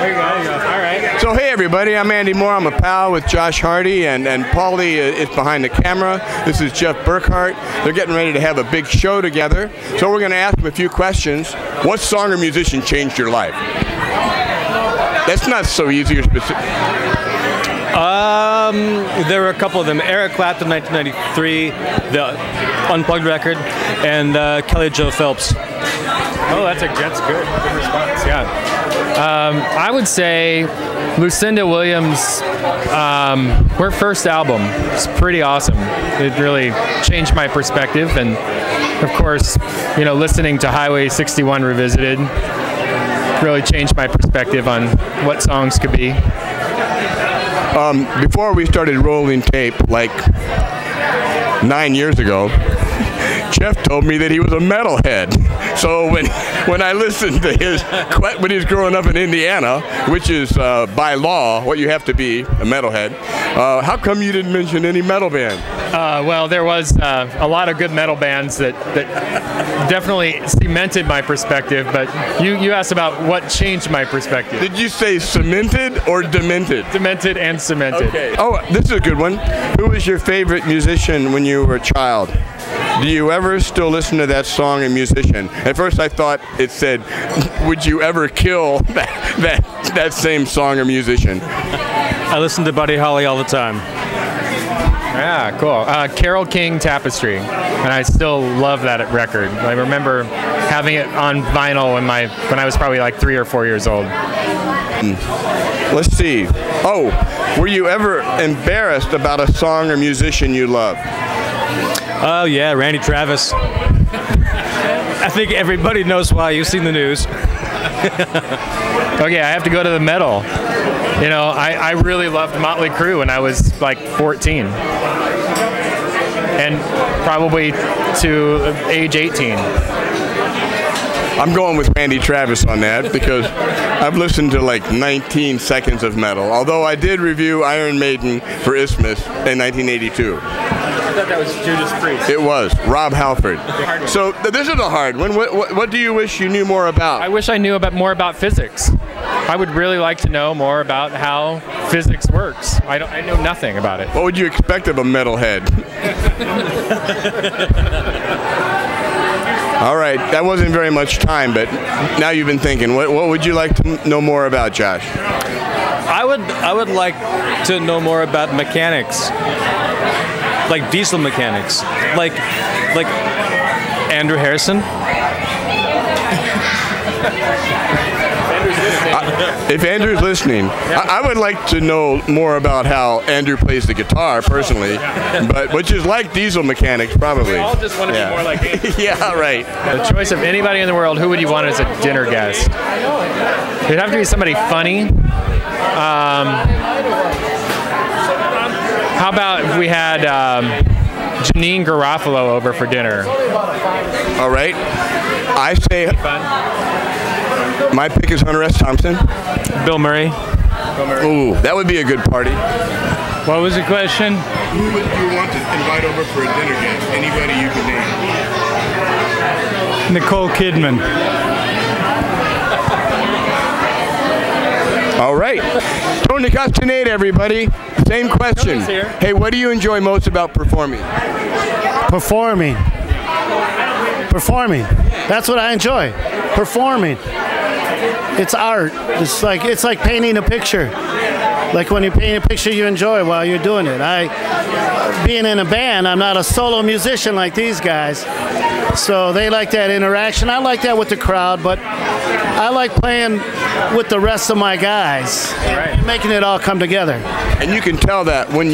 There you go. All right. So hey everybody, I'm Andy Moore. I'm a pal with Josh Harty, and Pauli is behind the camera. This is Jeff Burkhart. They're getting ready to have a big show together. So we're going to ask them a few questions. What song or musician changed your life? That's not so easy or specific. There were a couple of them. Eric Clapton, 1993, the Unplugged record, and Kelly Joe Phelps. Oh, that's good. Good response. Yeah. I would say Lucinda Williams, her first album was pretty awesome. It really changed my perspective, and of course, you know, listening to Highway 61 Revisited really changed my perspective on what songs could be. Before we started rolling tape, like 9 years ago, Jeff told me that he was a metalhead. So when I listened to when he was growing up in Indiana, which is by law what you have to be, a metalhead, how come you didn't mention any metal band? Well, there was a lot of good metal bands that definitely cemented my perspective, but you asked about what changed my perspective. Did you say cemented or demented? Demented and cemented. Okay. Oh, this is a good one. Who was your favorite musician when you were a child? Do you ever still listen to that song and musician? At first I thought it said, would you ever kill that same song or musician? I listen to Buddy Holly all the time. Yeah, cool. Carole King Tapestry, and I still love that record. I remember having it on vinyl when I was probably like 3 or 4 years old. Let's see. Oh, were you ever embarrassed about a song or musician you love? Oh yeah, Randy Travis. I think everybody knows why. You've seen the news. Okay, I have to go to the metal. You know, I really loved Motley Crue when I was like 14. And probably to age 18. I'm going with Randy Travis on that because I've listened to like 19 seconds of metal. Although I did review Iron Maiden for Isthmus in 1982. I thought that was Judas Priest. It was Rob Halford. So this is a hard one. What do you wish you knew more about? I wish I knew more about physics. I would really like to know more about how physics works. I know nothing about it. What would you expect of a metalhead? All right, that wasn't very much time, but now you've been thinking. What would you like to know more about, Josh? I would like to know more about mechanics, like diesel mechanics, like Andrew Harrison. If Andrew's listening, I would like to know more about how Andrew plays the guitar personally, but which is like diesel mechanics probably. We all just want to be more like Andrew. Yeah, right. The choice of anybody in the world, who would you want as a dinner guest? It'd have to be somebody funny. How about if we had Janine Garofalo over for dinner? All right. I say my pick is Hunter S. Thompson. Bill Murray. Ooh, that would be a good party. What was the question? Who would you want to invite over for a dinner guest? Anybody you could name. Nicole Kidman. All right. Tony Castaneda, everybody. Same question. Hey, what do you enjoy most about performing? Performing. That's what I enjoy. Performing. It's art. It's like painting a picture. Like when you paint a picture, you enjoy while you're doing it. Being in a band, I'm not a solo musician like these guys. So they like that interaction. I like that with the crowd, but I like playing with the rest of my guys, and making it all come together. And you can tell that when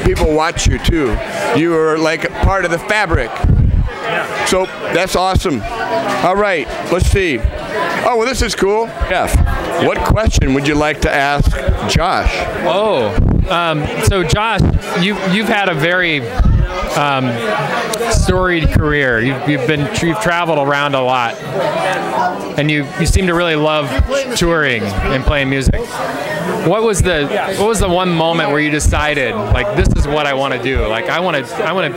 people watch you too. You are like part of the fabric. So that's awesome. All right, let's see. Oh, well, this is cool. Jeff, what question would you like to ask Josh? Oh, so Josh, you've had a very storied career. You've traveled around a lot, and you seem to really love touring and playing music. What was the one moment where you decided, like, this is what I want to do? Like, I want to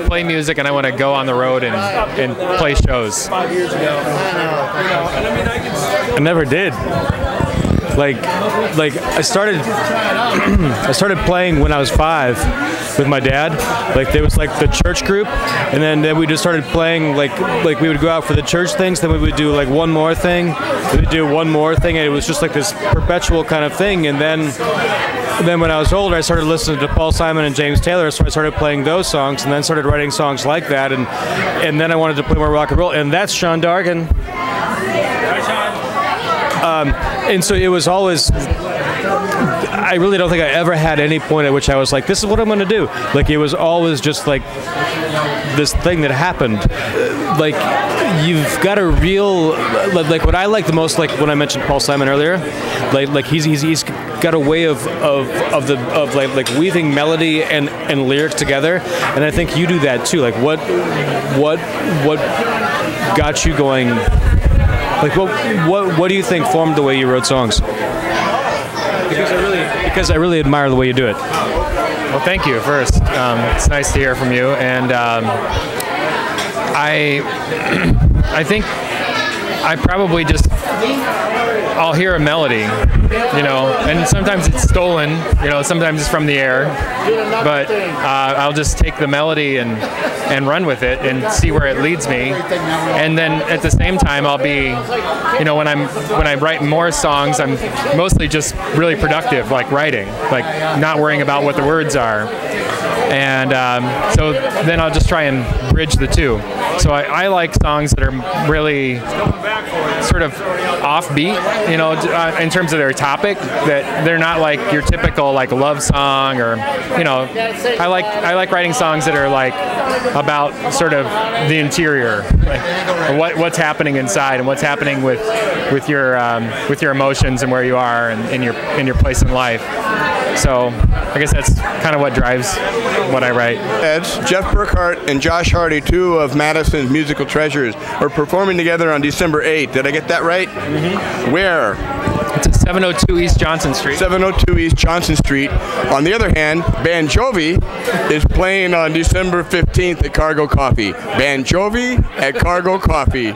play music and I want to go on the road and play shows. 5 years ago. I never did. like I started playing when I was 5 with my dad. Like there was like the church group, and then we just started playing like we would go out for the church things, then we would do like one more thing, we would do one more thing, and it was just like this perpetual kind of thing. And then when I was older, I started listening to Paul Simon and James Taylor, so I started playing those songs, and then started writing songs like that, and then I wanted to play more rock and roll, and that's Sean Dargan. And so it was always, I really don't think I ever had any point at which I was like, this is what I'm going to do. Like, it was always just like this thing that happened. Like, you've got a real, like what I like the most, like when I mentioned Paul Simon earlier, like he's got a way of weaving melody and lyrics together, and I think you do that too. Like what got you going? Like what do you think formed the way you wrote songs? Because I really admire the way you do it. Well, thank you first. It's nice to hear from you, and I think I probably just, I'll hear a melody, you know, and sometimes it's stolen, you know, sometimes it's from the air, but I'll just take the melody and run with it and see where it leads me. And then at the same time, I'll be, you know, when I write more songs, I'm mostly just really productive, like writing, like not worrying about what the words are. And so then I'll just try and bridge the two. So I like songs that are really sort of offbeat, you know, in terms of their topic, that they're not like your typical like love song, or, you know, I like writing songs that are like about sort of the interior, like what's happening inside and what's happening with your emotions and where you are and in your place in life. So I guess that's kind of what drives what I write. Jeff Burkhart and Josh Harty, two of Madison's musical treasures, are performing together on December 8th. Did I get that right? Mm-hmm. Where? It's at 702 East Johnson Street. 702 East Johnson Street. On the other hand, Bon Jovi is playing on December 15th at Cargo Coffee. Bon Jovi at Cargo Coffee.